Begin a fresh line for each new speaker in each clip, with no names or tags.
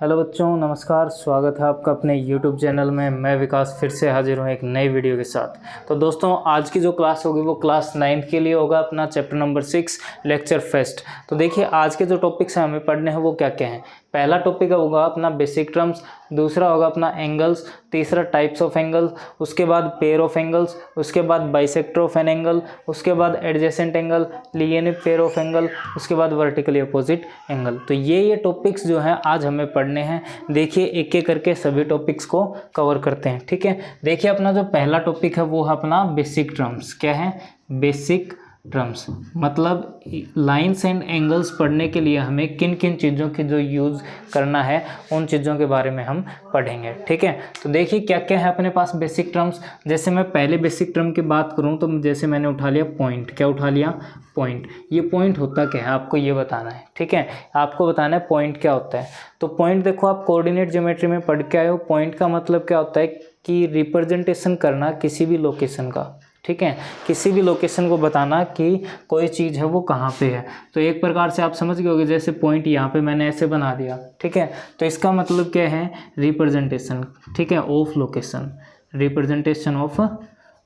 Hello बच्चों, नमस्कार। स्वागत है आपका अपने YouTube चैनल में। मैं विकास फिर से हाजिर हूँ एक नई वीडियो के साथ। तो दोस्तों, आज की जो क्लास होगी वो क्लास 9th के लिए होगा, अपना चैप्टर नंबर 6 लेक्चर फेस्ट। तो देखिए, आज के जो टॉपिक्स हैं हमें पढ़ने हैं वो क्या क्या हैं। पहला टॉपिक होगा अपना बेसिक टर्म्स, दूसरा होगा अपना एंगल्स, तीसरा टाइप्स ऑफ एंगल्स, उसके बाद पेयर ऑफ एंगल्स, उसके बाद बाइसेक्टर ऑफ एन एंगल, उसके बाद adjacent angle, linear pair of angle, उसके बाद वर्टिकली अपोजिट एंगल। तो ये टॉपिक्स जो हैं आज हमें पढ़ने हैं। देखिए, एक एक करके सभी टॉपिक्स को कवर करते हैं। ठीक है, देखिए अपना जो पहला टॉपिक है वो है अपना बेसिक टर्म्स। क्या है? बेसिक टर्म्स मतलब लाइंस एंड एंगल्स पढ़ने के लिए हमें किन किन चीज़ों की जो यूज़ करना है उन चीज़ों के बारे में हम पढ़ेंगे। ठीक है, तो देखिए क्या क्या है अपने पास बेसिक टर्म्स। जैसे मैं पहले बेसिक टर्म की बात करूं तो जैसे मैंने उठा लिया पॉइंट। क्या उठा लिया? पॉइंट। ये पॉइंट होता क्या है आपको ये बताना है। ठीक है, आपको बताना है पॉइंट क्या होता है। तो पॉइंट देखो, आप कोऑर्डिनेट ज्योमेट्री में पढ़ के आए हो। पॉइंट का मतलब क्या होता है कि रिप्रेजेंटेशन करना किसी भी लोकेशन का। ठीक है, किसी भी लोकेशन को बताना कि कोई चीज़ है वो कहाँ पे है। तो एक प्रकार से आप समझ गए होगे, जैसे पॉइंट यहाँ पे मैंने ऐसे बना दिया। ठीक है, तो इसका मतलब क्या है? रिप्रेजेंटेशन। ठीक है, of location, representation of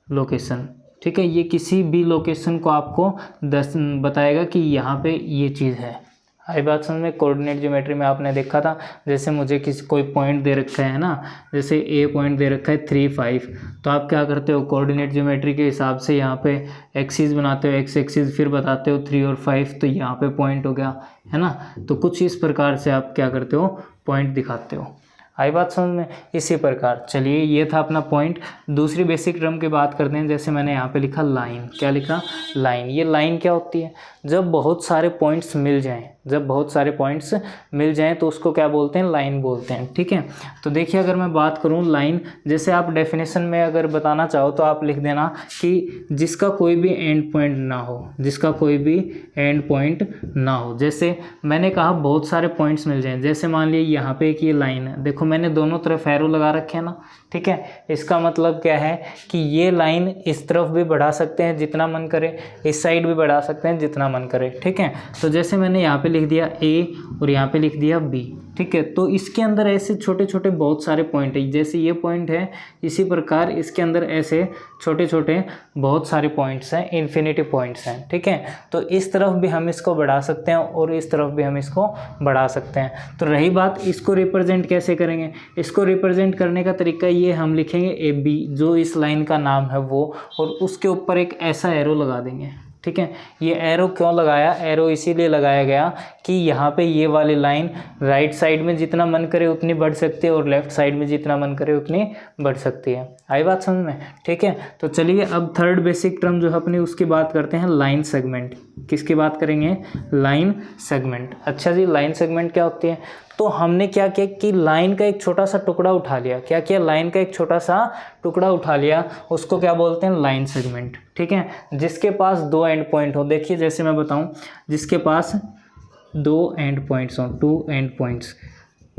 location. ठीक है, ये किसी भी लोकेशन को आपको बताएगा कि यहाँ पे ये चीज़ है। आई बात समझ में? कोऑर्डिनेट ज्योमेट्री में आपने देखा था, जैसे मुझे किसी कोई पॉइंट दे रखा है ना, जैसे ए पॉइंट दे रखा है 3, 5, तो आप क्या करते हो? कोऑर्डिनेट ज्योमेट्री के हिसाब से यहाँ पे एक्सिस बनाते हो, एक्स एक्सिस, फिर बताते हो 3 और 5, तो यहाँ पे पॉइंट हो गया, है ना। तो कुछ इस प्रकार से आप क्या करते हो? पॉइंट दिखाते हो। आई बात समझ में? इसी प्रकार चलिए, ये था अपना पॉइंट। दूसरी बेसिक टर्म की बात करते हैं। जैसे मैंने यहाँ पे लिखा लाइन। क्या लिखा? लाइन। ये लाइन क्या होती है? जब बहुत सारे पॉइंट्स मिल जाएं, जब बहुत सारे पॉइंट्स मिल जाएं तो उसको क्या बोलते हैं? लाइन बोलते हैं। ठीक है, तो देखिए अगर मैं बात करूं लाइन, जैसे आप डेफिनेशन में अगर बताना चाहो तो आप लिख देना कि जिसका कोई भी एंड पॉइंट ना हो, जिसका कोई भी एंड पॉइंट ना हो। जैसे मैंने कहा बहुत सारे पॉइंट्स मिल जाएं, जैसे मान लीजिए यहाँ पे एक ये लाइन है, देखो मैंने दोनों तरफ एरो लगा रखे हैं ना। ठीक है, इसका मतलब क्या है कि ये लाइन इस तरफ भी बढ़ा सकते हैं जितना मन करे, इस साइड भी बढ़ा सकते हैं जितना मन करे। ठीक है, तो जैसे मैंने यहाँ पे लिख दिया ए और यहाँ पे लिख दिया बी। ठीक है, तो इसके अंदर ऐसे छोटे छोटे बहुत सारे पॉइंट है। जैसे ये पॉइंट है, इसी प्रकार इसके अंदर ऐसे छोटे छोटे बहुत सारे पॉइंट्स हैं, इन्फिनिटी पॉइंट्स हैं। ठीक है, तो इस तरफ भी हम इसको बढ़ा सकते हैं और इस तरफ भी हम इसको बढ़ा सकते हैं। तो रही बात इसको रिप्रेजेंट कैसे करेंगे, इसको रिप्रेजेंट करने का तरीका ये हम लिखेंगे ए बी, जो इस लाइन का नाम है वो, और उसके ऊपर एक ऐसा एरो लगा देंगे। ठीक है, ये एरो क्यों लगाया? एरो इसीलिए लगाया गया कि यहाँ पे ये वाली लाइन राइट साइड में जितना मन करे उतनी बढ़ सकती है और लेफ्ट साइड में जितना मन करे उतनी बढ़ सकती है। आई बात समझ में? ठीक है, तो चलिए अब थर्ड बेसिक टर्म जो है अपनी उसकी बात करते हैं, लाइन सेगमेंट। किसकी बात करेंगे? Line segment. अच्छा जी, लाइन सेगमेंट क्या होती है? तो हमने क्या किया कि लाइन का एक छोटा सा टुकड़ा उठा लिया। क्या किया? लाइन का एक छोटा सा टुकड़ा उठा लिया, उसको क्या बोलते हैं? Line segment. ठीक है, जिसके पास दो एंड पॉइंट हो। देखिए जैसे मैं बताऊं, जिसके पास दो एंड पॉइंट्स हों, 2 एंड पॉइंट्स।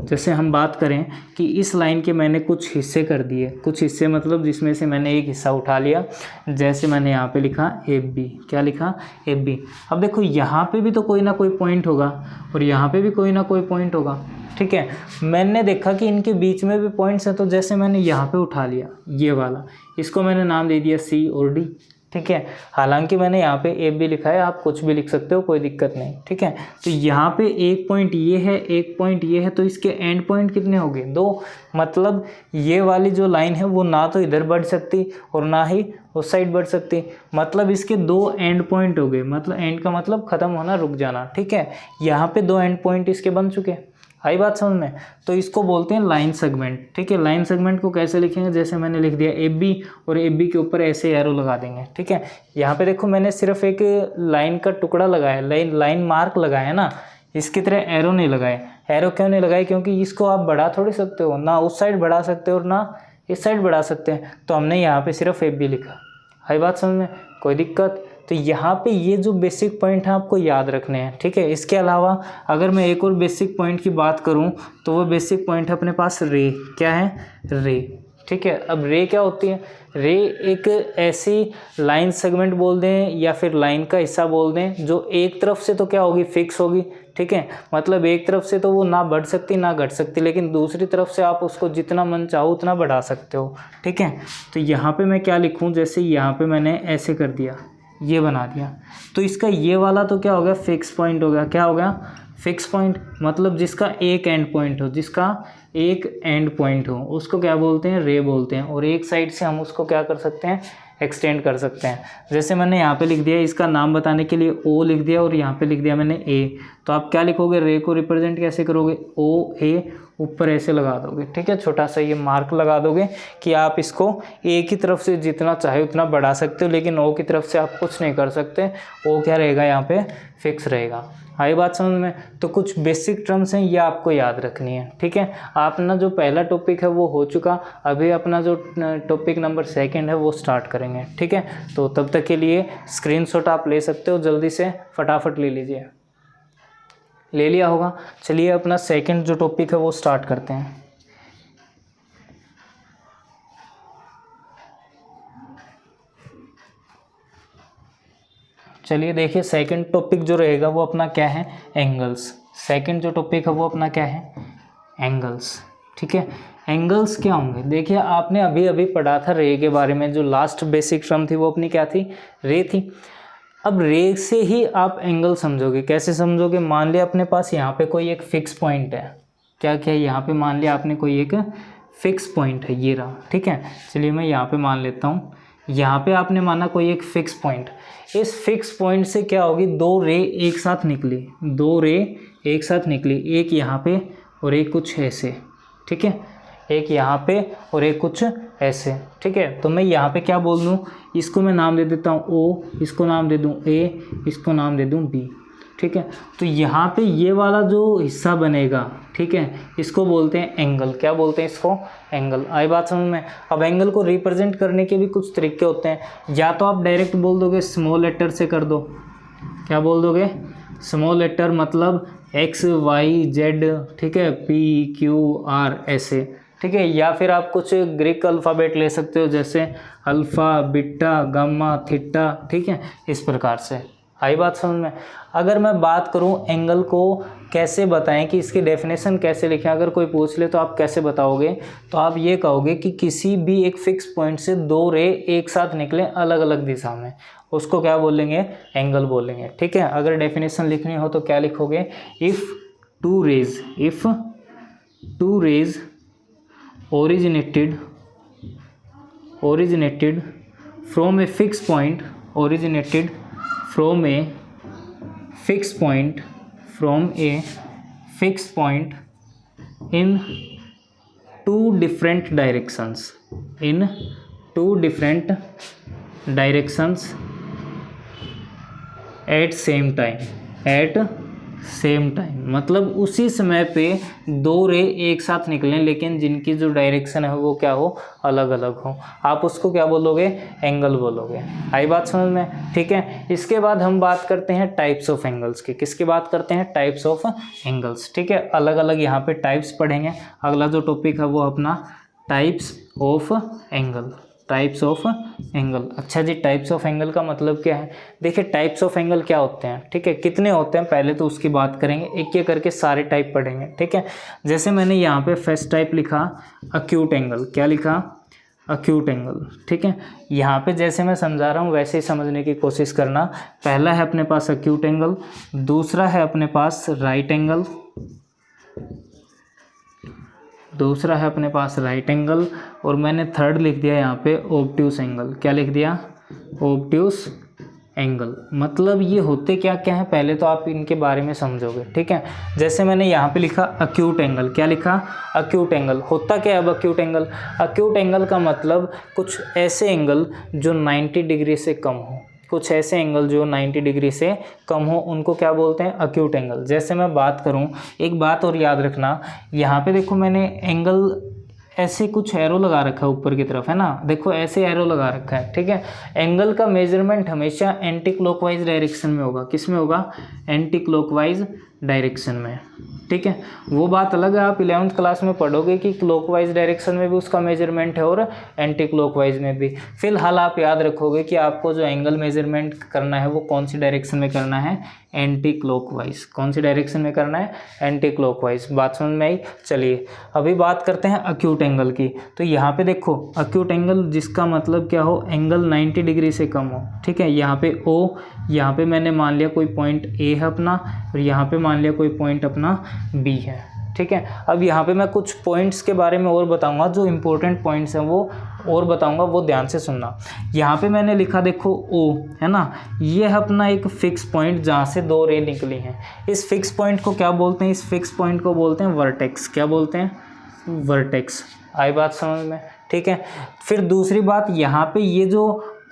जैसे हम बात करें कि इस लाइन के मैंने कुछ हिस्से कर दिए, कुछ हिस्से मतलब जिसमें से मैंने एक हिस्सा उठा लिया। जैसे मैंने यहाँ पे लिखा एफ बी। क्या लिखा? F B. अब देखो यहाँ पे भी तो कोई ना कोई पॉइंट होगा और यहाँ पे भी कोई ना कोई पॉइंट होगा। ठीक है, मैंने देखा कि इनके बीच में भी पॉइंट्स हैं, तो जैसे मैंने यहाँ पे उठा लिया ये वाला, इसको मैंने नाम दे दिया सी और डी। ठीक है, हालांकि मैंने यहाँ पे ए भी लिखा है, आप कुछ भी लिख सकते हो, कोई दिक्कत नहीं। ठीक है, तो यहाँ पे एक पॉइंट ये है, एक पॉइंट ये है, तो इसके एंड पॉइंट कितने हो गए? 2। मतलब ये वाली जो लाइन है वो ना तो इधर बढ़ सकती और ना ही उस साइड बढ़ सकती। मतलब इसके 2 एंड पॉइंट हो गए। मतलब एंड का मतलब ख़त्म होना, रुक जाना। ठीक है, यहाँ पे 2 एंड पॉइंट इसके बन चुके। आई बात समझ में? तो इसको बोलते हैं लाइन सेगमेंट। ठीक है, लाइन सेगमेंट को कैसे लिखेंगे? जैसे मैंने लिख दिया ए बी और ए बी के ऊपर ऐसे एरो लगा देंगे। ठीक है, यहाँ पे देखो मैंने सिर्फ एक लाइन का टुकड़ा लगाया, लाइन मार्क लगाया ना, इसकी तरह एरो नहीं लगाए। एरो क्यों नहीं लगाए? क्योंकि इसको आप बढ़ा थोड़ी सकते हो, ना उस साइड बढ़ा सकते हो और ना इस साइड बढ़ा सकते हैं, तो हमने यहाँ पे सिर्फ ए बी लिखा। आई बात समझ में? कोई दिक्कत? तो यहाँ पे ये जो बेसिक पॉइंट है आपको याद रखने हैं। ठीक है, इसके अलावा अगर मैं एक और बेसिक पॉइंट की बात करूँ तो वो बेसिक पॉइंट है अपने पास रे। क्या है? रे। ठीक है, अब रे क्या होती है? रे एक ऐसी लाइन सेगमेंट बोल दें या फिर लाइन का हिस्सा बोल दें जो एक तरफ से तो क्या होगी? फिक्स होगी। ठीक है। मतलब एक तरफ से तो वो ना बढ़ सकती ना घट सकती, लेकिन दूसरी तरफ से आप उसको जितना मन चाहो उतना बढ़ा सकते हो, ठीक है। तो यहाँ पे मैं क्या लिखूँ, जैसे यहाँ पे मैंने ऐसे कर दिया, ये बना दिया, तो इसका ये वाला तो क्या हो गया, फिक्स पॉइंट हो गया। क्या हो गया, फिक्स पॉइंट। मतलब जिसका एक एंड पॉइंट हो, जिसका एक एंड पॉइंट हो उसको क्या बोलते हैं, रे बोलते हैं। और एक साइड से हम उसको क्या कर सकते हैं, एक्सटेंड कर सकते हैं। जैसे मैंने यहाँ पे लिख दिया, इसका नाम बताने के लिए ओ लिख दिया और यहाँ पे लिख दिया मैंने ए। तो आप क्या लिखोगे, रे को रिप्रेजेंट कैसे करोगे, ओ ए, ऊपर ऐसे लगा दोगे, ठीक है। छोटा सा ये मार्क लगा दोगे कि आप इसको ए की तरफ से जितना चाहे उतना बढ़ा सकते हो, लेकिन ओ की तरफ से आप कुछ नहीं कर सकते। ओ क्या रहेगा, यहाँ पे फिक्स रहेगा। आई बात समझ में। तो कुछ बेसिक टर्म्स हैं, ये आपको याद रखनी है, ठीक है। अपना जो पहला टॉपिक है वो हो चुका, अभी अपना जो टॉपिक नंबर 2 है वो स्टार्ट करेंगे, ठीक है। तो तब तक के लिए स्क्रीनशॉट आप ले सकते हो, जल्दी से फटाफट ले लीजिए। ले लिया होगा। चलिए अपना सेकंड जो टॉपिक है वो स्टार्ट करते हैं। चलिए देखिए, सेकंड टॉपिक जो रहेगा वो अपना क्या है, एंगल्स। सेकंड जो टॉपिक है वो अपना क्या है, एंगल्स, ठीक है। एंगल्स क्या होंगे, देखिए आपने अभी अभी पढ़ा था रे के बारे में। जो लास्ट बेसिक टर्म थी वो अपनी क्या थी, रे थी। अब रे से ही आप एंगल समझोगे। कैसे समझोगे, मान लिया अपने पास यहाँ पे कोई एक फिक्स पॉइंट है। क्या क्या, यहाँ पे मान लिया आपने कोई एक फिक्स पॉइंट है, ये रहा, ठीक है। चलिए मैं यहाँ पे मान लेता हूँ, यहाँ पे आपने माना कोई एक फिक्स पॉइंट। इस फिक्स पॉइंट से क्या होगी, दो रे एक साथ निकली, दो रे एक साथ निकली, एक यहाँ पे और एक कुछ ऐसे, ठीक है। एक यहाँ पे और एक कुछ ऐसे, ठीक है। तो मैं यहाँ पे क्या बोल दूँ, इसको मैं नाम दे देता हूँ ओ, इसको नाम दे दूँ ए, इसको नाम दे दूँ बी, ठीक है। तो यहाँ पे ये वाला जो हिस्सा बनेगा, ठीक है, इसको बोलते हैं एंगल। क्या बोलते हैं इसको, एंगल। आई बात समझ में। अब एंगल को रिप्रेजेंट करने के भी कुछ तरीके होते हैं। या तो आप डायरेक्ट बोल दोगे, स्मॉल लेटर से कर दो। क्या बोल दोगे, स्मॉल लेटर, मतलब एक्स वाई जेड, ठीक है, पी क्यू आर ऐसे, ठीक है। या फिर आप कुछ ग्रीक अल्फ़ाबेट ले सकते हो, जैसे अल्फ़ा बीटा गामा थीटा, ठीक है, इस प्रकार से। आई बात समझ में। अगर मैं बात करूं एंगल को कैसे बताएं, कि इसकी डेफिनेशन कैसे लिखें, अगर कोई पूछ ले तो आप कैसे बताओगे, तो आप ये कहोगे कि किसी भी एक फिक्स पॉइंट से दो रे एक साथ निकले अलग अलग दिशा में, उसको क्या बोलेंगे, एंगल बोलेंगे, ठीक है। अगर डेफिनेशन लिखनी हो तो क्या लिखोगे, if two rays originated from a fixed point, in two different directions, at same time, मतलब उसी समय पे दो रे एक साथ निकलें, लेकिन जिनकी जो डायरेक्शन है वो क्या हो, अलग अलग हो, आप उसको क्या बोलोगे, एंगल बोलोगे। आई बात समझ में, ठीक है। इसके बाद हम बात करते हैं टाइप्स ऑफ एंगल्स की। किसकी बात करते हैं, टाइप्स ऑफ एंगल्स, ठीक है। अलग अलग यहाँ पे टाइप्स पढ़ेंगे। अगला जो टॉपिक है वो अपना types of angle. Types of angle. अच्छा जी, टाइप्स ऑफ एंगल का मतलब क्या है, देखिए टाइप्स ऑफ एंगल क्या होते हैं, ठीक है, कितने होते हैं, पहले तो उसकी बात करेंगे, एक एक करके सारे टाइप पढ़ेंगे, ठीक है। जैसे मैंने यहाँ पे फर्स्ट टाइप लिखा अक्यूट एंगल। क्या लिखा, अक्यूट एंगल, ठीक है। यहाँ पे जैसे मैं समझा रहा हूँ वैसे ही समझने की कोशिश करना। पहला है अपने पास अक्यूट एंगल, दूसरा है अपने पास राइट एंगल, दूसरा है अपने पास राइट एंगल, और मैंने थर्ड लिख दिया यहाँ पे ऑब्ट्यूस एंगल। क्या लिख दिया, ऑब्ट्यूस एंगल। मतलब ये होते क्या क्या है, पहले तो आप इनके बारे में समझोगे, ठीक है। जैसे मैंने यहाँ पे लिखा अक्यूट एंगल। क्या लिखा, अक्यूट एंगल। होता क्या है अब अक्यूट एंगल, अक्यूट एंगल का मतलब कुछ ऐसे एंगल जो 90 डिग्री से कम हो, कुछ ऐसे एंगल जो 90 डिग्री से कम हो, उनको क्या बोलते हैं, अक्यूट एंगल। जैसे मैं बात करूं, एक बात और याद रखना, यहाँ पे देखो मैंने एंगल ऐसे कुछ एरो लगा रखा है ऊपर की तरफ, है ना, देखो ऐसे एरो लगा रखा है, ठीक है। एंगल का मेजरमेंट हमेशा एंटी क्लॉकवाइज डायरेक्शन में होगा। किस में होगा, एंटी क्लॉकवाइज डायरेक्शन में, ठीक है। वो बात अलग है, आप 11वीं क्लास में पढ़ोगे कि क्लॉकवाइज डायरेक्शन में भी उसका मेजरमेंट है और एंटी क्लॉकवाइज में भी। फिलहाल आप याद रखोगे कि आपको जो एंगल मेजरमेंट करना है वो कौन सी डायरेक्शन में करना है, एंटी क्लॉकवाइज। कौन सी डायरेक्शन में करना है? Anti clockwise. बात समझ में आई? चलिए अभी बात करते हैं अक्यूट एंगल की। तो यहाँ पे देखो अक्यूट एंगल जिसका मतलब क्या हो, एंगल 90 डिग्री से कम हो। ठीक है, यहाँ पे O, यहाँ पे मैंने मान लिया कोई पॉइंट A है अपना, और यहाँ पे मान लिया कोई पॉइंट अपना B है। ठीक है, अब यहाँ पे मैं कुछ पॉइंट्स के बारे में और बताऊंगा, जो इम्पोर्टेंट पॉइंट्स हैं वो और बताऊंगा, वो ध्यान से सुनना। यहाँ पे मैंने लिखा देखो O है ना, ये है अपना एक फिक्स पॉइंट जहाँ से दो रे निकली हैं। इस फिक्स पॉइंट को क्या बोलते हैं? इस फिक्स पॉइंट को बोलते हैं वर्टेक्स। क्या बोलते हैं? वर्टेक्स। आई बात समझ में? ठीक है, फिर दूसरी बात, यहाँ पे ये जो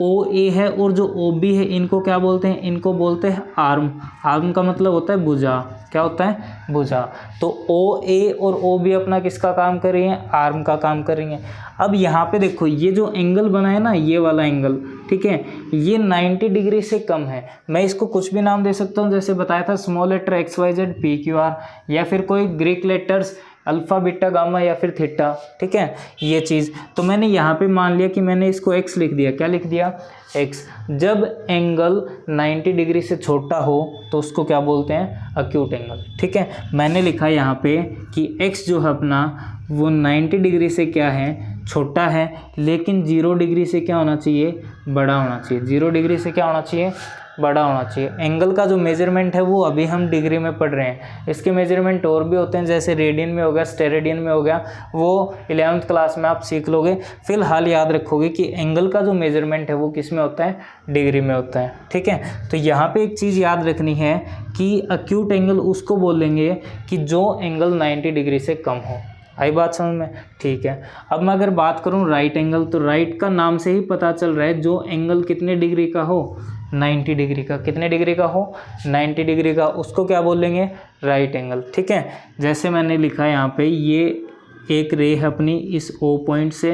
OA है और जो OB है, इनको क्या बोलते हैं? इनको बोलते हैं आर्म। आर्म का मतलब होता है भुजा। क्या होता है? भुजा। तो OA और OB अपना किसका काम कर रही हैं? आर्म का काम कर रही हैं। अब यहाँ पे देखो ये जो एंगल बना है ना, ये वाला एंगल, ठीक है, ये 90 डिग्री से कम है। मैं इसको कुछ भी नाम दे सकता हूँ, जैसे बताया था स्मॉल लेटर XYZ PQR, या फिर कोई Greek letters alpha beta gamma या फिर थीटा। ठीक है, ये चीज़ तो मैंने यहाँ पे मान लिया कि मैंने इसको x लिख दिया। क्या लिख दिया? x। जब एंगल 90 डिग्री से छोटा हो तो उसको क्या बोलते हैं? Acute angle. ठीक है, मैंने लिखा यहाँ पे कि x जो है अपना वो 90 डिग्री से क्या है? छोटा है, लेकिन 0 डिग्री से क्या होना चाहिए? बड़ा होना चाहिए। 0 डिग्री से क्या होना चाहिए? बड़ा होना चाहिए। एंगल का जो मेजरमेंट है वो अभी हम डिग्री में पढ़ रहे हैं, इसके मेजरमेंट और भी होते हैं, जैसे रेडियन में हो गया, स्टेरेडियन में हो गया, वो 11th क्लास में आप सीख लोगे। फिलहाल याद रखोगे कि एंगल का जो मेजरमेंट है वो किस में होता है? डिग्री में होता है। ठीक है, तो यहाँ पे एक चीज़ याद रखनी है कि अक्यूट एंगल उसको बोलेंगे कि जो एंगल 90 डिग्री से कम हो। आई बात समझ में? ठीक है, अब मैं अगर बात करूँ राइट एंगल, तो राइट का नाम से ही पता चल रहा है जो एंगल कितने डिग्री का हो? 90 डिग्री का। कितने डिग्री का हो? 90 डिग्री का। उसको क्या बोलेंगे? Right angle. ठीक है, जैसे मैंने लिखा है यहाँ पे, ये एक रे है अपनी इस O पॉइंट से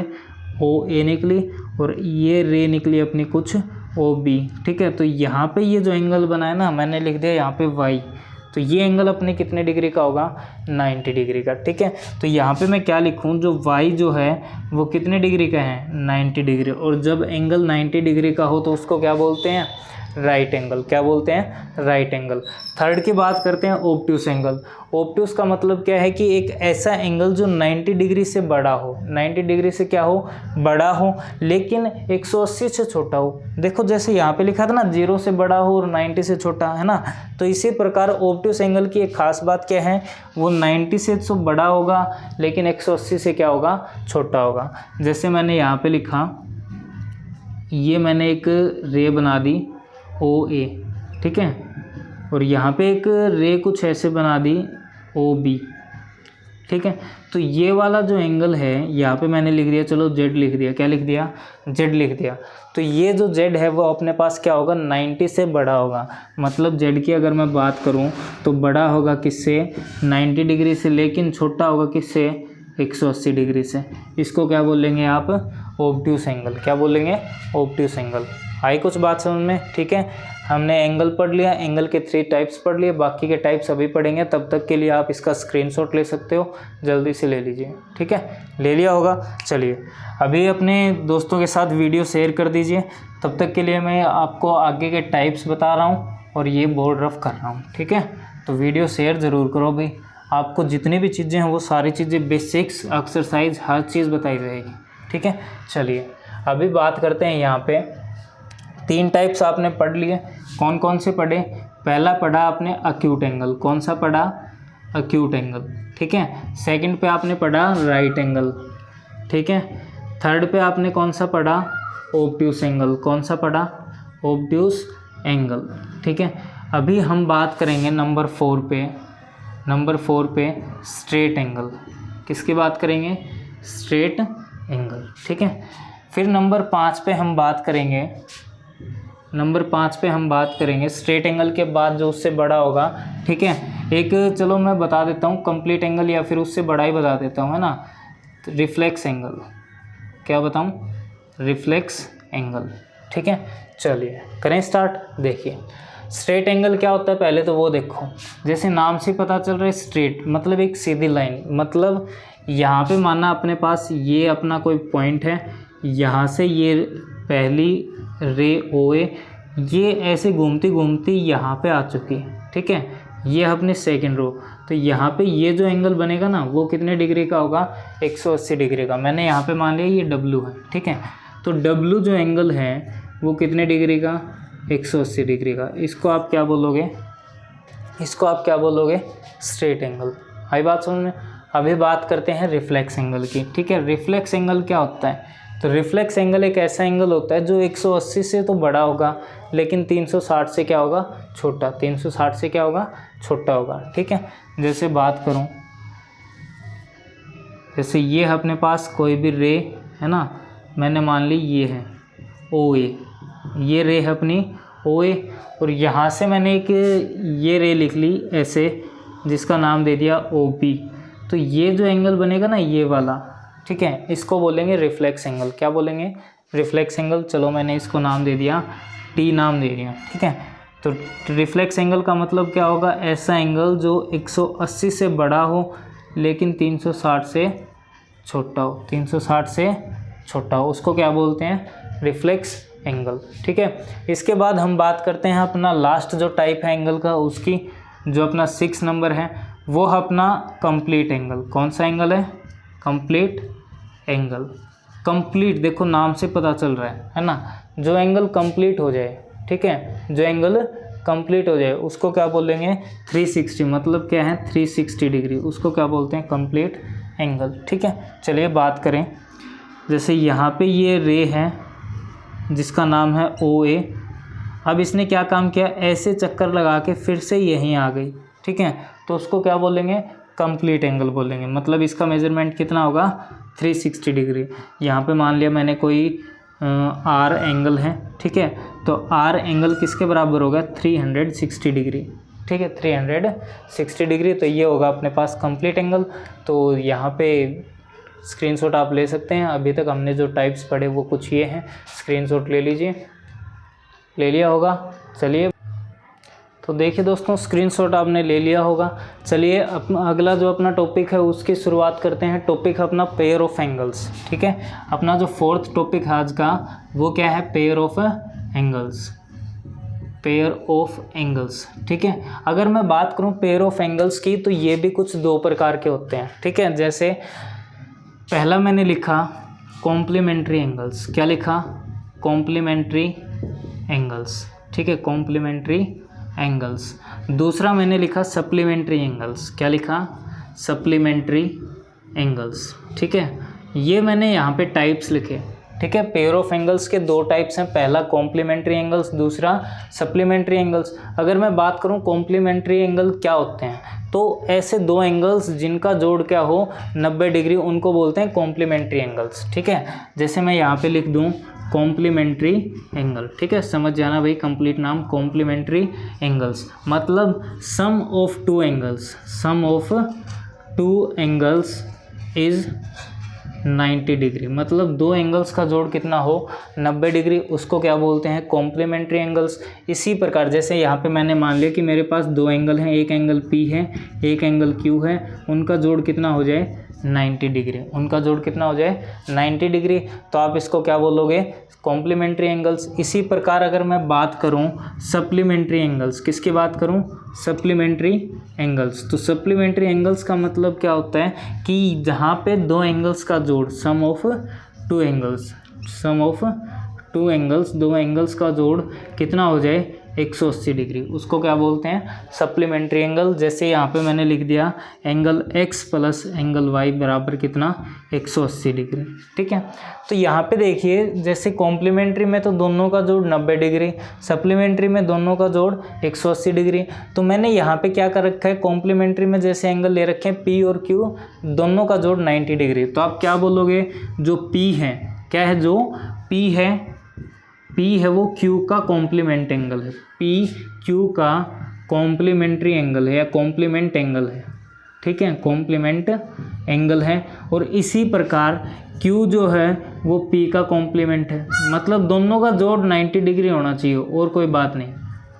OA निकली, और ये रे निकली अपनी कुछ OB। ठीक है, तो यहाँ पे ये जो एंगल बना है ना, मैंने लिख दिया यहाँ पे Y। तो ये एंगल अपने कितने डिग्री का होगा? 90 डिग्री का। ठीक है, तो यहाँ पे मैं क्या लिखूँ? जो y जो है वो कितने डिग्री का है? 90 डिग्री। और जब एंगल 90 डिग्री का हो तो उसको क्या बोलते हैं? Right angle. क्या बोलते हैं? Right angle. थर्ड की बात करते हैं ऑब्ट्यूस एंगल। ऑब्ट्यूस का मतलब क्या है कि एक ऐसा एंगल जो 90 डिग्री से बड़ा हो। 90 डिग्री से क्या हो? बड़ा हो, लेकिन 180 से छोटा हो। देखो जैसे यहाँ पे लिखा था ना, 0 से बड़ा हो और 90 से छोटा, है ना। तो इसी प्रकार ऑब्ट्यूस एंगल की एक खास बात क्या है? वो 90 से तो बड़ा होगा, लेकिन 180 से क्या होगा? छोटा होगा। जैसे मैंने यहाँ पे लिखा, ये मैंने एक रे बना दी OA, ठीक है, और यहाँ पे एक रे कुछ ऐसे बना दी OB। ठीक है, तो ये वाला जो एंगल है यहाँ पे मैंने लिख दिया, चलो Z लिख दिया। क्या लिख दिया? Z लिख दिया। तो ये जो Z है वो अपने पास क्या होगा? 90 से बड़ा होगा। मतलब Z की अगर मैं बात करूँ तो बड़ा होगा किससे? 90 डिग्री से, लेकिन छोटा होगा किससे? 180 डिग्री से। इसको क्या बोलेंगे आप? Obtuse angle. क्या बोलेंगे? Obtuse angle. आई कुछ बात समझ में? ठीक है, हमने एंगल पढ़ लिया, एंगल के 3 टाइप्स पढ़ लिए, बाकी के टाइप्स अभी पढ़ेंगे। तब तक के लिए आप इसका स्क्रीनशॉट ले सकते हो, जल्दी से ले लीजिए। ठीक है, ले लिया होगा। चलिए अभी अपने दोस्तों के साथ वीडियो शेयर कर दीजिए। तब तक के लिए मैं आपको आगे के टाइप्स बता रहा हूँ और ये बोर्ड रफ कर रहा हूँ। ठीक है, तो वीडियो शेयर ज़रूर करो भाई। आपको जितनी भी चीज़ें हैं वो सारी चीज़ें, बेसिक्स, एक्सरसाइज, हर चीज़ बताई जाएगी। ठीक है, चलिए अभी बात करते हैं। यहाँ पे 3 टाइप्स आपने पढ़ लिए। कौन कौन से पढ़े? पहला पढ़ा आपने अक्यूट एंगल। कौन सा पढ़ा? Acute angle. ठीक है, सेकंड पे आपने पढ़ा राइट एंगल। ठीक है, थर्ड पे आपने कौन सा पढ़ा? Obtuse angle. कौन सा पढ़ा? Obtuse angle. ठीक है, अभी हम बात करेंगे नंबर 4 पे। नंबर 4 पे स्ट्रेट एंगल। किसकी बात करेंगे? Straight angle. ठीक है, फिर नंबर 5 पे हम बात करेंगे। नंबर 5 पे हम बात करेंगे स्ट्रेट एंगल के बाद जो उससे बड़ा होगा। ठीक है, एक चलो मैं बता देता हूँ, कंप्लीट एंगल या फिर उससे बड़ा ही बता देता हूँ, है ना। तो रिफ्लेक्स एंगल। क्या बताऊँ? Reflex angle. ठीक है, चलिए करें स्टार्ट। देखिए स्ट्रेट एंगल क्या होता है, पहले तो वो देखो। जैसे नाम से पता चल रहा है, स्ट्रेट मतलब एक सीधी लाइन। मतलब यहाँ पे माना अपने पास ये अपना कोई पॉइंट है, यहाँ से ये पहली रे OA ये ऐसे घूमती घूमती यहाँ पे आ चुकी है, ठीक है। ये अपनी सेकंड रो, तो यहाँ पे ये जो एंगल बनेगा ना वो कितने डिग्री का होगा, 180 डिग्री का। मैंने यहाँ पे मान लिया ये डब्लू है, ठीक है। तो डब्लू जो एंगल है वो कितने डिग्री का, 180 डिग्री का। इसको आप क्या बोलोगे, इसको आप क्या बोलोगे, स्ट्रेट एंगल। आई बात समझ में। अभी बात करते हैं रिफ्लेक्स एंगल की, ठीक है। रिफ्लेक्स एंगल क्या होता है, तो रिफ्लेक्स एंगल एक ऐसा एंगल होता है जो 180 से तो बड़ा होगा लेकिन 360 से क्या होगा, छोटा। 360 से क्या होगा, छोटा होगा, ठीक है। जैसे बात करूं, जैसे ये अपने पास कोई भी रे है ना, मैंने मान ली ये है OA, ये रे है अपनी OA, और यहाँ से मैंने एक ये रे लिख ली ऐसे, जिसका नाम दे दिया OP। तो ये जो एंगल बनेगा ना ये वाला, ठीक है, इसको बोलेंगे रिफ्लेक्स एंगल। क्या बोलेंगे, रिफ्लेक्स एंगल। चलो मैंने इसको नाम दे दिया T, नाम दे दिया, ठीक है। तो रिफ्लेक्स एंगल का मतलब क्या होगा, ऐसा एंगल जो 180 से बड़ा हो लेकिन 360 से छोटा हो, 360 से छोटा हो, उसको क्या बोलते हैं, रिफ्लेक्स एंगल, ठीक है। इसके बाद हम बात करते हैं अपना लास्ट जो टाइप है एंगल का, उसकी जो अपना 6 नंबर है वो है अपना कंप्लीट एंगल। कौन सा एंगल है, कंप्लीट एंगल। कंप्लीट देखो नाम से पता चल रहा है ना, जो एंगल कंप्लीट हो जाए, ठीक है, जो एंगल कंप्लीट हो जाए उसको क्या बोलेंगे, 360, मतलब क्या है 360 डिग्री, उसको क्या बोलते हैं, कंप्लीट एंगल, ठीक है। चलिए बात करें, जैसे यहाँ पे ये रे है जिसका नाम है OA। अब इसने क्या काम किया, ऐसे चक्कर लगा के फिर से यहीं आ गई, ठीक है, तो उसको क्या बोलेंगे, कंप्लीट एंगल बोलेंगे। मतलब इसका मेजरमेंट कितना होगा, 360 डिग्री। यहाँ पे मान लिया मैंने कोई R एंगल है, ठीक है, तो R एंगल किसके बराबर होगा, 360 डिग्री, ठीक है, 360 डिग्री। तो ये होगा अपने पास कंप्लीट एंगल। तो यहाँ पे स्क्रीनशॉट आप ले सकते हैं। अभी तक हमने जो टाइप्स पढ़े वो कुछ ये हैं, स्क्रीनशॉट ले लीजिए, ले लिया होगा। चलिए तो देखिए दोस्तों, स्क्रीनशॉट आपने ले लिया होगा। चलिए अपना अगला जो अपना टॉपिक है उसकी शुरुआत करते हैं। टॉपिक है अपना पेयर ऑफ एंगल्स, ठीक है। अपना जो 4th टॉपिक है आज का वो क्या है, pair of angles, pair of angles, ठीक है। अगर मैं बात करूं पेयर ऑफ एंगल्स की तो ये भी कुछ 2 प्रकार के होते हैं, ठीक है। जैसे पहला मैंने लिखा कॉम्प्लीमेंट्री एंगल्स, क्या लिखा, कॉम्प्लीमेंट्री एंगल्स, ठीक है, कॉम्प्लीमेंट्री एंगल्स। दूसरा मैंने लिखा सप्लीमेंट्री एंगल्स, क्या लिखा, सप्लीमेंट्री एंगल्स, ठीक है। ये मैंने यहाँ पे टाइप्स लिखे, ठीक है। पेयर ऑफ एंगल्स के 2 टाइप्स हैं, पहला कॉम्प्लीमेंट्री एंगल्स, दूसरा सप्लीमेंट्री एंगल्स। अगर मैं बात करूँ कॉम्प्लीमेंट्री एंगल क्या होते हैं, तो ऐसे 2 एंगल्स जिनका जोड़ क्या हो 90 डिग्री, उनको बोलते हैं कॉम्प्लीमेंट्री एंगल्स, ठीक है। जैसे मैं यहाँ पे लिख दूँ कॉम्प्लीमेंट्री एंगल, ठीक है, समझ जाना भाई, कंप्लीट नाम कॉम्प्लीमेंट्री एंगल्स, मतलब sum of 2 angles, sum of 2 angles is 90 degree, मतलब 2 एंगल्स का जोड़ कितना हो 90 डिग्री, उसको क्या बोलते हैं, कॉम्प्लीमेंट्री एंगल्स। इसी प्रकार जैसे यहाँ पे मैंने मान लिया कि मेरे पास 2 एंगल हैं, एक एंगल P है, एक एंगल Q है, उनका जोड़ कितना हो जाए 90 डिग्री, उनका जोड़ कितना हो जाए 90 डिग्री, तो आप इसको क्या बोलोगे, कॉम्प्लीमेंट्री एंगल्स। इसी प्रकार अगर मैं बात करूं सप्लीमेंट्री एंगल्स, किसकी बात करूं, सप्लीमेंट्री एंगल्स। तो सप्लीमेंट्री एंगल्स का मतलब क्या होता है कि जहां पे 2 एंगल्स का जोड़, sum of 2 angles, sum of 2 angles, 2 angles का जोड़ कितना हो जाए 180 डिग्री, उसको क्या बोलते हैं, सप्लीमेंट्री एंगल। जैसे यहाँ पे मैंने लिख दिया angle x plus angle y बराबर कितना 180 डिग्री, ठीक है। तो यहाँ पे देखिए जैसे कॉम्प्लीमेंट्री में तो दोनों का जोड़ 90 डिग्री, सप्लीमेंट्री में दोनों का जोड़ 180 डिग्री। तो मैंने यहाँ पे क्या कर रखा है, कॉम्प्लीमेंट्री में जैसे एंगल ले रखे हैं P और Q, दोनों का जोड़ 90 डिग्री। तो आप क्या बोलोगे, जो P है, क्या है, जो P है वो Q का कॉम्प्लीमेंट एंगल है, P Q का कॉम्प्लीमेंट्री एंगल है या कॉम्प्लीमेंट एंगल है, ठीक है, कॉम्प्लीमेंट एंगल है। और इसी प्रकार Q जो है वो P का कॉम्प्लीमेंट है, मतलब दोनों का जोड़ 90 डिग्री होना चाहिए और कोई बात नहीं,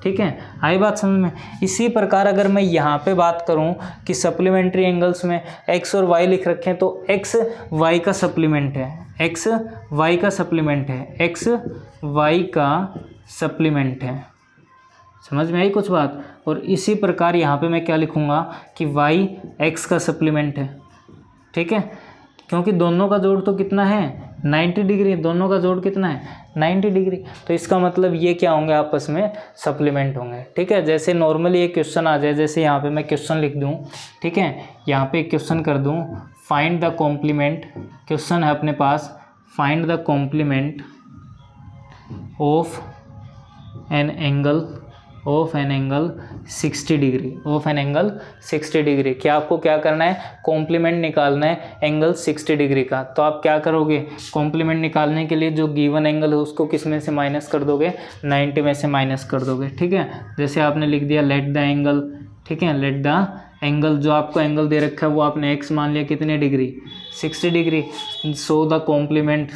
ठीक है। आई बात समझ में। इसी प्रकार अगर मैं यहाँ पे बात करूँ कि सप्लीमेंट्री एंगल्स में x और y लिख रखे हैं, तो x y का सप्लीमेंट है, x y का सप्लीमेंट है, x y का सप्लीमेंट है। समझ में आई कुछ बात। और इसी प्रकार यहाँ पे मैं क्या लिखूँगा कि y x का सप्लीमेंट है, ठीक है, क्योंकि दोनों का जोड़ तो कितना है 90 डिग्री, दोनों का जोड़ कितना है 90 डिग्री, तो इसका मतलब ये क्या होंगे आपस में सप्लीमेंट होंगे, ठीक है। जैसे नॉर्मली एक क्वेश्चन आ जाए, जैसे यहाँ पे मैं क्वेश्चन लिख दूँ, ठीक है, यहाँ पे एक क्वेश्चन कर दूँ, फाइंड द कॉम्प्लीमेंट, क्वेश्चन है अपने पास, find the complement of an angle 60 degree, of an angle 60 degree. क्या आपको क्या करना है, कॉम्प्लीमेंट निकालना है एंगल 60 डिग्री का। तो आप क्या करोगे, कॉम्प्लीमेंट निकालने के लिए जो गिवन एंगल है उसको किस में से माइनस कर दोगे, 90 में से माइनस कर दोगे, ठीक है। जैसे आपने लिख दिया लेट द एंगल, ठीक है, लेट द एंगल, जो आपको एंगल दे रखा है वो आपने एक्स मान लिया, कितने degree 60 degree. So the complement,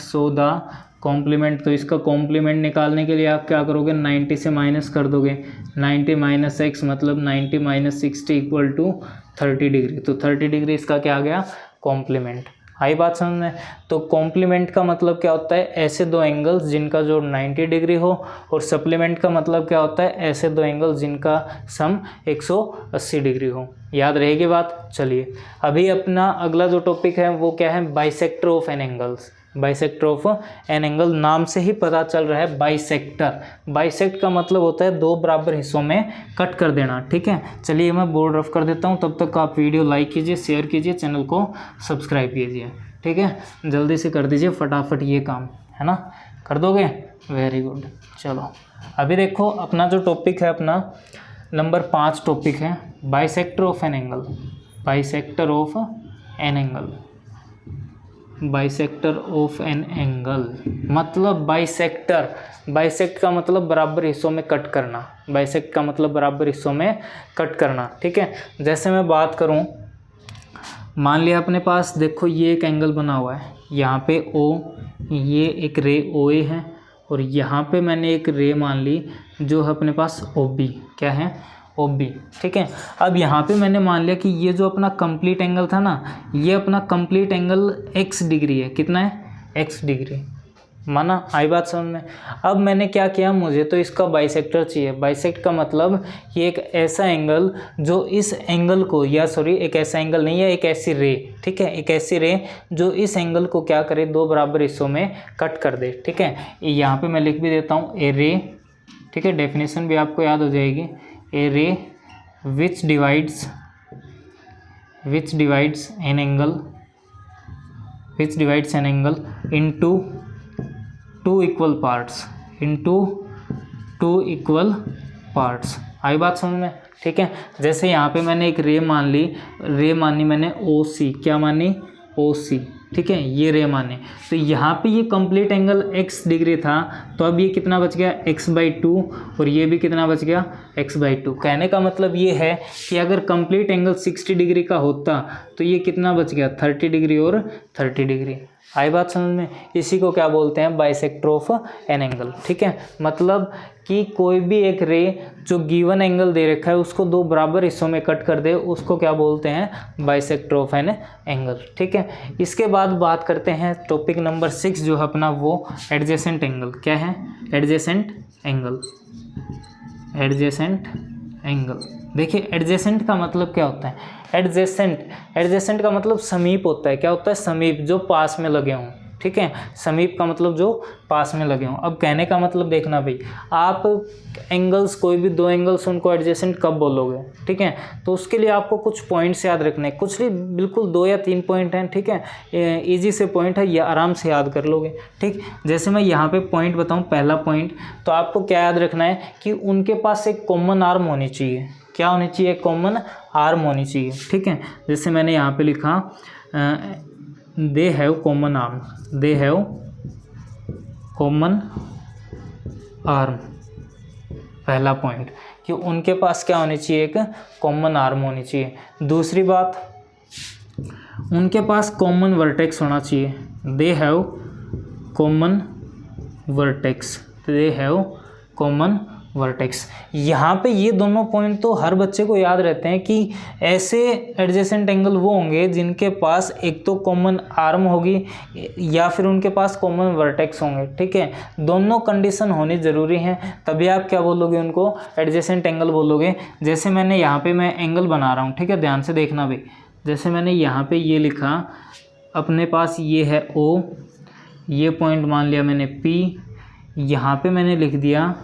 तो इसका कॉम्प्लीमेंट निकालने के लिए आप क्या करोगे, 90 से माइनस कर दोगे, 90 माइनस एक्स मतलब 90 माइनस 60 इक्वल टू 30 डिग्री। तो 30 डिग्री इसका क्या आ गया, कॉम्प्लीमेंट। आई बात समझ में। तो कॉम्प्लीमेंट का मतलब क्या होता है, ऐसे दो एंगल्स जिनका जोड़ 90 डिग्री हो, और सप्लीमेंट का मतलब क्या होता है, ऐसे दो एंगल्स जिनका सम 180 डिग्री हो। याद रहेगी बात। चलिए अभी अपना अगला जो टॉपिक है वो क्या है, bisector of an angles. Bisector of an angle, नाम से ही पता चल रहा है बाइसेक्टर। बाइसेक्ट का मतलब होता है दो बराबर हिस्सों में कट कर देना, ठीक है। चलिए मैं बोर्ड रफ कर देता हूँ, तब तक आप वीडियो लाइक कीजिए, शेयर कीजिए, चैनल को सब्सक्राइब कीजिए, ठीक है। जल्दी से कर दीजिए फटाफट ये काम, है ना, कर दोगे, वेरी गुड। चलो अभी देखो अपना जो टॉपिक है, अपना नंबर 5 टॉपिक है bisector of an angle. Bisector of an angle, bisector of an angle मतलब बाइसेक्ट का मतलब बराबर हिस्सों में कट करना, बाइसेक्ट का मतलब बराबर हिस्सों में कट करना, ठीक है। जैसे मैं बात करूं, मान लिया अपने पास देखो ये एक एंगल बना हुआ है, यहाँ पे ओ, ये एक रे OA है, और यहाँ पे मैंने एक रे मान ली जो है अपने पास OB, क्या है OB, ठीक है। अब यहाँ पे मैंने मान लिया कि ये जो अपना कंप्लीट एंगल था ना, ये अपना कंप्लीट एंगल x डिग्री है, कितना है x डिग्री, माना। आई बात समझ में। अब मैंने क्या किया, मुझे तो इसका बाइसेक्टर चाहिए। बाइसेक्ट का मतलब ये एक ऐसा एंगल जो इस एंगल को, या सॉरी एक ऐसा एंगल नहीं है, एक ऐसी रे, ठीक है, एक ऐसी रे जो इस एंगल को क्या करे, दो बराबर हिस्सों में कट कर दे, ठीक है। यहाँ पे मैं लिख भी देता हूँ ए रे, ठीक है, डेफिनेशन भी आपको याद हो जाएगी। ए रे which divides an angle into two equal parts। आई बात समझ में, ठीक है। जैसे यहाँ पे मैंने एक रे मानी मैंने OC, क्या मानी OC, ठीक है, ये रे माने। तो यहाँ पे ये कंप्लीट एंगल x डिग्री था, तो अब ये कितना बच गया x/2, और ये भी कितना बच गया x/2। कहने का मतलब ये है कि अगर कंप्लीट एंगल 60 डिग्री का होता तो ये कितना बच गया 30 डिग्री और 30 डिग्री। आई बात समझ में। इसी को क्या बोलते हैं, बाइसेक्टर ऑफ एन एंगल, ठीक है। मतलब कि कोई भी एक रे जो गिवन एंगल दे रखा है उसको दो बराबर हिस्सों में कट कर दे, उसको क्या बोलते हैं, बाइसेक्टर ऑफ एन एंगल, ठीक है। इसके बाद बात करते हैं टॉपिक नंबर 6 जो है अपना वो एडजेसेंट एंगल। क्या है, एडजेसेंट एंगल। देखिए एडजेसेंट का मतलब क्या होता है, एडजेसेंट का मतलब समीप होता है। क्या होता है, समीप, जो पास में लगे हों, ठीक है। समीप का मतलब जो पास में लगे हों। अब कहने का मतलब देखना भाई, आप एंगल्स, कोई भी दो एंगल्स, उनको एडजेसेंट कब बोलोगे, ठीक है। तो उसके लिए आपको कुछ पॉइंट्स याद रखने हैं, कुछ नहीं, बिल्कुल 2 या 3 पॉइंट हैं, ठीक है। इजी से पॉइंट है, ये आराम से याद कर लोगे, ठीक। जैसे मैं यहाँ पे पॉइंट बताऊँ, पहला पॉइंट, तो आपको क्या याद रखना है कि उनके पास एक कॉमन आर्म होनी चाहिए। क्या होनी चाहिए, कॉमन आर्म होनी चाहिए, ठीक है। जैसे मैंने यहाँ पे लिखा दे हैव कॉमन आर्म, पहला पॉइंट कि उनके पास क्या होनी चाहिए, एक कॉमन आर्म होनी चाहिए। दूसरी बात, उनके पास कॉमन वर्टेक्स होना चाहिए। They have common vertex. यहाँ पे ये दोनों पॉइंट तो हर बच्चे को याद रहते हैं कि ऐसे एडजेसेंट एंगल वो होंगे जिनके पास एक तो कॉमन आर्म होगी या फिर उनके पास कॉमन वर्टेक्स होंगे, ठीक है। दोनों कंडीशन होनी ज़रूरी है, तभी आप क्या बोलोगे, उनको एडजेसेंट एंगल बोलोगे। जैसे मैंने यहाँ पे मैं एंगल बना रहा हूँ, ठीक है, ध्यान से देखना भाई। जैसे मैंने यहाँ पे ये लिखा, अपने पास ये है O, ये पॉइंट मान लिया मैंने P, यहाँ पे मैंने लिख दिया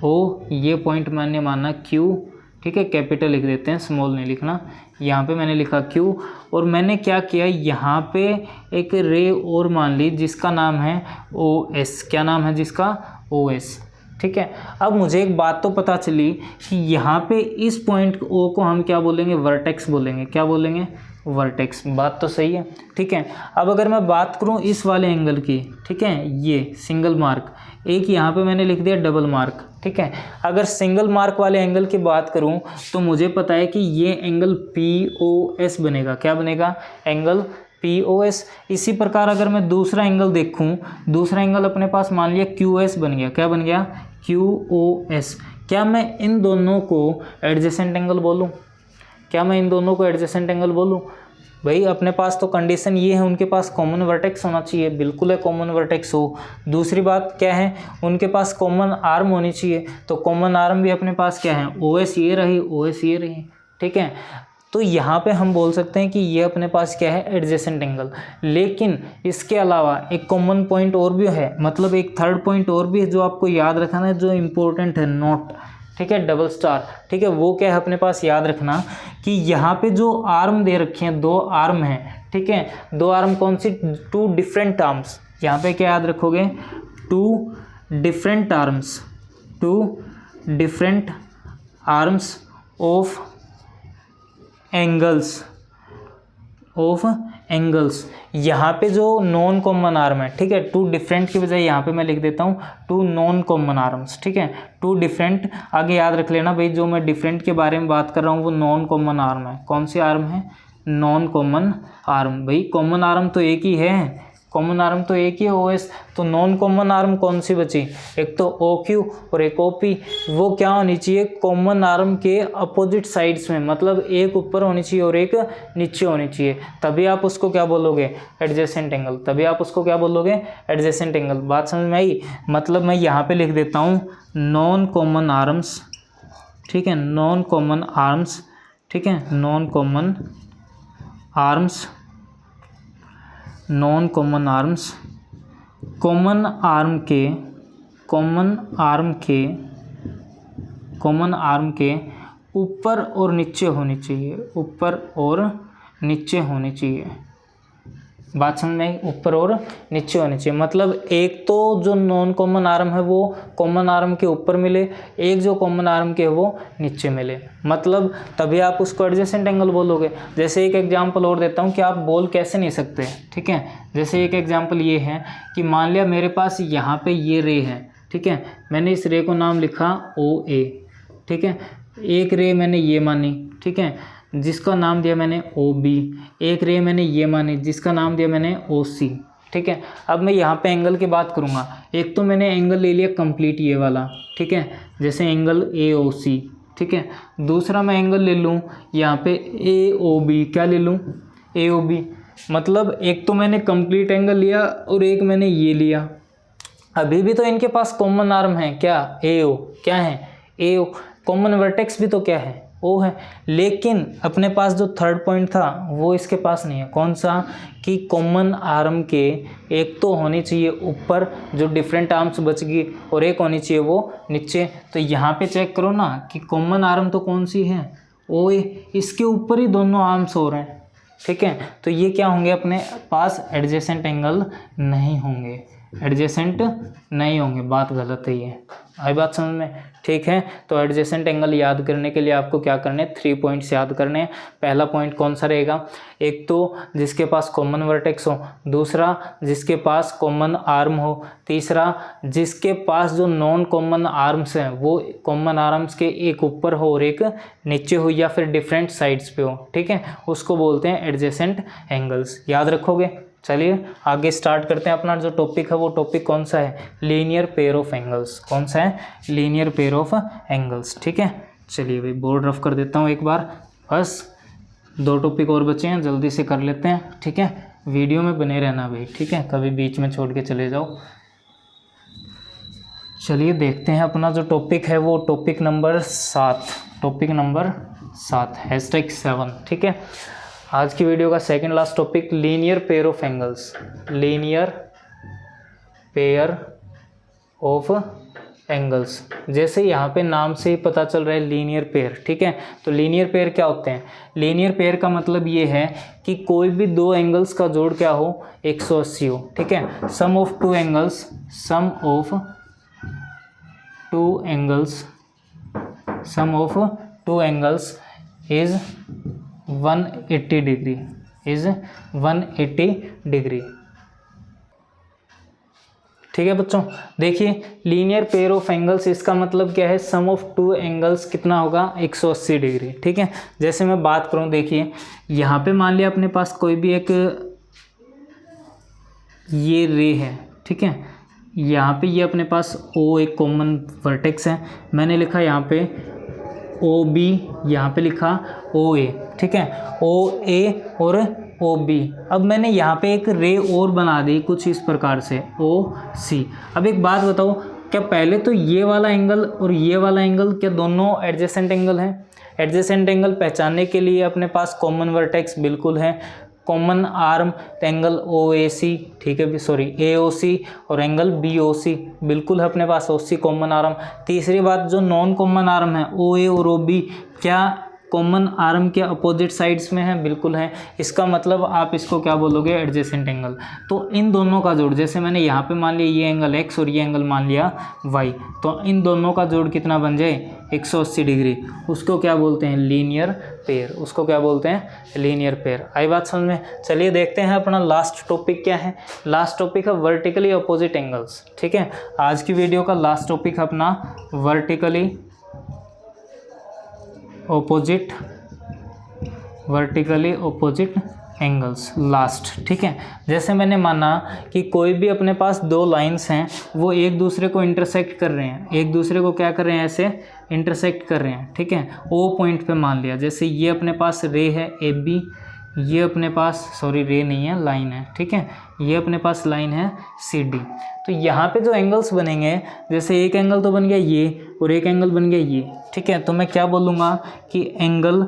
O, ये पॉइंट मैंने माना Q, ठीक है, कैपिटल लिख देते हैं, स्मॉल नहीं लिखना। यहाँ पे मैंने लिखा Q, और मैंने क्या किया, यहाँ पे एक रे और मान ली जिसका नाम है OS। क्या नाम है जिसका? OS, ठीक है। अब मुझे एक बात तो पता चली कि यहाँ पे इस पॉइंट O को हम क्या बोलेंगे, वर्टेक्स बोलेंगे। क्या बोलेंगे? वर्टेक्स। बात तो सही है, ठीक है। अब अगर मैं बात करूँ इस वाले एंगल की, ठीक है, ये सिंगल मार्क, एक यहाँ पे मैंने लिख दिया डबल मार्क, ठीक है। अगर सिंगल मार्क वाले एंगल की बात करूँ तो मुझे पता है कि ये एंगल POS बनेगा। क्या बनेगा? Angle POS। इसी प्रकार अगर मैं दूसरा एंगल देखूँ, दूसरा एंगल अपने पास मान लिया QS बन गया। क्या बन गया? QOS। क्या मैं इन दोनों को एडजेसेंट एंगल बोलूँ? क्या मैं इन दोनों को एडजेसेंट एंगल बोलूँ? भाई अपने पास तो कंडीशन ये है, उनके पास कॉमन वर्टेक्स होना चाहिए। बिल्कुल है, कॉमन वर्टेक्स हो। दूसरी बात क्या है, उनके पास कॉमन आर्म होनी चाहिए। तो कॉमन आर्म भी अपने पास क्या है? OS ये रही, OS ये रही, ठीक है। तो यहाँ पे हम बोल सकते हैं कि ये अपने पास क्या है? Adjacent angle. लेकिन इसके अलावा एक कॉमन पॉइंट और भी है, मतलब एक थर्ड पॉइंट और भी है जो आपको याद रखना है, जो इम्पोर्टेंट है, नोट, ठीक है, डबल स्टार, ठीक है। वो क्या है अपने पास? याद रखना कि यहाँ पे जो आर्म दे रखे हैं, दो आर्म हैं, ठीक है। दो आर्म कौन सी? To different arms. यहाँ पे क्या याद रखोगे? Two different arms, two different arms of angles, of angles. यहाँ पे जो नॉन कॉमन आर्म है, ठीक है, टू डिफरेंट की बजाय यहाँ पे मैं लिख देता हूँ टू नॉन कॉमन आर्म्स, ठीक है। टू डिफरेंट, आगे याद रख लेना भाई, जो मैं डिफरेंट के बारे में बात कर रहा हूँ वो नॉन कॉमन आर्म है। कौन सी आर्म है? Non common arm. भाई कॉमन आर्म तो एक ही है, कॉमन आर्म तो एक ही है, OS। तो नॉन कॉमन आर्म कौन सी बची? एक तो OQ और एक OP। वो क्या होनी चाहिए? कॉमन आर्म के अपोजिट साइड्स में, मतलब एक ऊपर होनी चाहिए और एक नीचे होनी चाहिए। तभी आप उसको क्या बोलोगे? Adjacent angle. तभी आप उसको क्या बोलोगे? Adjacent angle. बात समझ में आई? मतलब मैं यहाँ पे लिख देता हूँ नॉन कॉमन आर्म्स, ठीक है, नॉन कॉमन आर्म्स, ठीक है, non common arms, non common arms, common arm के, कॉमन आर्म के ऊपर और नीचे होनी चाहिए, ऊपर और नीचे होनी चाहिए। बात समझ में आई? ऊपर और नीचे होनी चाहिए। मतलब एक तो जो नॉन कॉमन आर्म है वो कॉमन आर्म के ऊपर मिले, एक जो कॉमन आर्म के है वो नीचे मिले, मतलब तभी आप उसको एडजेसेंट एंगल बोलोगे। जैसे एक एग्जांपल और देता हूँ कि आप बोल कैसे नहीं सकते, ठीक है। जैसे एक एग्जांपल ये है कि मान लिया मेरे पास यहाँ पे ये रे है, ठीक है, मैंने इस रे को नाम लिखा OA, ठीक है। एक रे मैंने ये मानी, ठीक है, जिसका नाम दिया मैंने OB। एक रे मैंने ये मानी जिसका नाम दिया मैंने OC, ठीक है। अब मैं यहाँ पे एंगल की बात करूँगा। एक तो मैंने एंगल ले लिया कंप्लीट ये वाला, ठीक है, जैसे एंगल AOC, ठीक है। दूसरा मैं एंगल ले लूँ यहाँ पे AOB। क्या ले लूँ? AOB। मतलब एक तो मैंने कंप्लीट एंगल लिया और एक मैंने ये लिया। अभी भी तो इनके पास कॉमन आर्म है, क्या? AO। क्या है? AO। कॉमन वर्टेक्स भी तो क्या है? O है। लेकिन अपने पास जो थर्ड पॉइंट था वो इसके पास नहीं है। कौन सा? कि कॉमन आर्म के एक तो होनी चाहिए ऊपर, जो डिफरेंट आर्म्स बच गई, और एक होनी चाहिए वो नीचे। तो यहाँ पे चेक करो ना कि कॉमन आर्म तो कौन सी है? OA। इसके ऊपर ही दोनों आर्म्स हो रहे हैं, ठीक है। तो ये क्या होंगे? अपने पास एडजेसेंट एंगल नहीं होंगे, एडजेसेंट नहीं होंगे। बात गलत है ये। आई बात समझ में? ठीक है। तो एडजेसेंट एंगल याद करने के लिए आपको क्या करने हैं? 3 पॉइंट्स याद करने हैं। पहला पॉइंट कौन सा रहेगा? एक तो जिसके पास कॉमन वर्टेक्स हो, दूसरा जिसके पास कॉमन आर्म हो, तीसरा जिसके पास जो नॉन कॉमन आर्म्स हैं वो कॉमन आर्म्स के एक ऊपर हो और एक नीचे हो, या फिर डिफरेंट साइड्स पे हो, ठीक है, उसको बोलते हैं एडजेसेंट एंगल्स। याद रखोगे? चलिए आगे स्टार्ट करते हैं। अपना जो टॉपिक है वो टॉपिक कौन सा है, लीनियर पेयर ऑफ एंगल्स। कौन सा है, लीनियर पेयर ऑफ एंगल्स। ठीक है, चलिए भाई बोर्ड रफ कर देता हूँ एक बार, बस 2 टॉपिक और बचे हैं, जल्दी से कर लेते हैं। ठीक है, वीडियो में बने रहना भाई, ठीक है, कभी बीच में छोड़ के चले जाओ। चलिए देखते हैं, अपना जो टॉपिक है वो टॉपिक नंबर 7, टॉपिक नंबर 7 #7। ठीक है, आज की वीडियो का second last topic linear pair of angles. Linear pair of angles, जैसे यहाँ पे नाम से ही पता चल रहा है लीनियर पेयर। ठीक है, तो लीनियर पेयर क्या होते हैं, लीनियर पेयर का मतलब ये है कि कोई भी 2 एंगल्स का जोड़ क्या हो, 180 हो। ठीक है, sum of 2 angles, sum of 2 angles, sum of 2 angles is 180 degree, is 180 degree. ठीक है बच्चों, देखिए लीनियर पेयर ऑफ एंगल्स, इसका मतलब क्या है, सम ऑफ 2 एंगल्स कितना होगा, 180 डिग्री। ठीक है, जैसे मैं बात करूं, देखिए यहाँ पे मान लिया अपने पास कोई भी एक ये रे है। ठीक है, यहाँ पे ये अपने पास O एक कॉमन वर्टेक्स है, मैंने लिखा यहाँ पे OB, यहाँ पे लिखा OA। ठीक है, OA और OB। अब मैंने यहाँ पे एक रे और बना दी कुछ इस प्रकार से OC। अब एक बात बताओ, क्या पहले तो ये वाला एंगल और ये वाला एंगल क्या दोनों एडजेसेंट एंगल हैं? एडजेसेंट एंगल पहचानने के लिए अपने पास कॉमन वर्टेक्स बिल्कुल है, कॉमन आर्म एंगल OAC, ठीक है सॉरी AOC, और एंगल BOC बिल्कुल है अपने पास, OC कॉमन आर्म। तीसरी बात, जो नॉन कॉमन आर्म है OA और OB, क्या कॉमन आर्म के अपोजिट साइड्स में है? बिल्कुल है। इसका मतलब आप इसको क्या बोलोगे, एडजेसेंट एंगल। तो इन दोनों का जोड़, जैसे मैंने यहाँ पे मान लिया ये एंगल X और ये एंगल मान लिया Y, तो इन दोनों का जोड़ कितना बन जाए, 180 डिग्री। उसको क्या बोलते हैं, लीनियर पेयर। उसको क्या बोलते हैं, लीनियर पेयर। आई बात समझ में? चलिए देखते हैं अपना लास्ट टॉपिक क्या है। लास्ट टॉपिक है वर्टिकली अपोजिट एंगल्स। ठीक है, आज की वीडियो का लास्ट टॉपिक है अपना वर्टिकली ऑपोजिट एंगल्स, लास्ट। ठीक है, जैसे मैंने माना कि कोई भी अपने पास 2 लाइंस हैं, वो एक दूसरे को इंटरसेक्ट कर रहे हैं, एक दूसरे को क्या कर रहे हैं, ऐसे इंटरसेक्ट कर रहे हैं। ठीक है, O पॉइंट पे मान लिया, जैसे ये अपने पास रे है AB, ये अपने पास सॉरी रे नहीं है, लाइन है। ठीक है, ये अपने पास लाइन है CD। तो यहाँ पे जो एंगल्स बनेंगे, जैसे एक एंगल तो बन गया ये और एक एंगल बन गया ये। ठीक है, तो मैं क्या बोलूँगा कि एंगल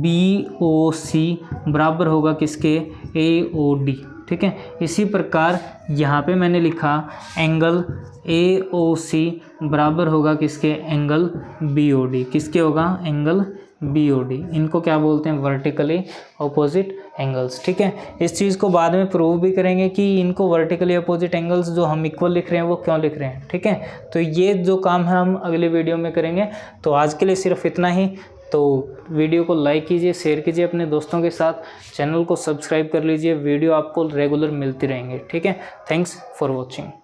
BOC बराबर होगा किसके, AOD। ठीक है, इसी प्रकार यहाँ पे मैंने लिखा एंगल AOC बराबर होगा किसके, एंगल BOD। किसके होगा, एंगल BOD। इनको क्या बोलते हैं, वर्टिकली अपोजिट एंगल्स। ठीक है, इस चीज़ को बाद में प्रूव भी करेंगे कि इनको वर्टिकली अपोजिट एंगल्स जो हम इक्वल लिख रहे हैं वो क्यों लिख रहे हैं। ठीक है, तो ये जो काम है हम अगले वीडियो में करेंगे। तो आज के लिए सिर्फ इतना ही। तो वीडियो को लाइक कीजिए, शेयर कीजिए अपने दोस्तों के साथ, चैनल को सब्सक्राइब कर लीजिए, वीडियो आपको रेगुलर मिलती रहेंगे। ठीक है, थैंक्स फॉर वॉचिंग।